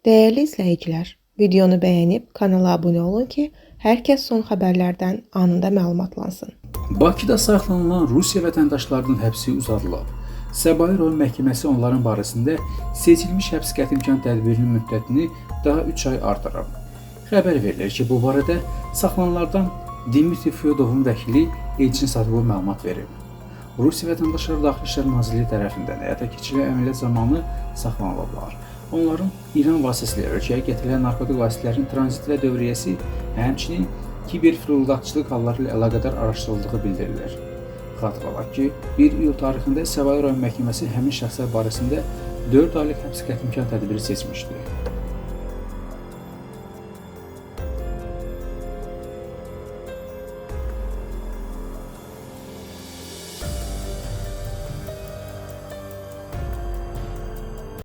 Değerli izləyicilər, videonu bəyənib kanala abunə olun ki, hər kəs son xəbərlərdən anında məlumatlansın. Bakıda saxlanılan Rusiya vətəndaşlarının həbsi uzadılıb. Səbail rayon məhkəməsi onların barəsində seçilmiş həbs qətimkan tədbirinin müddətini daha 3 ay artırıb. Xəbər verilir ki, bu barədə saxlanılanlardan Dmitri Fyodovun vəkili Elçin Sadıqov məlumat verib. Rusiya vətəndaşları Daxili İşlər Nazirliyi tərəfindən həyata keçirilən əməliyyat zamanı saxlanılıblar. Onların İran vasitəsilə ölkəyə gətirilən narkotik vasitələrin tranziti və dövriyyəsi, həmçinin kiberfırıldaqçılıq halları ilə əlaqədar araşdırıldığı bildirilir. Xatırladaq ki, 1 iyul tarixində Səbail rayon məhkəməsi həmin şəxslər barəsində 4 aylıq həbs qətimkan tədbiri seçmişdi.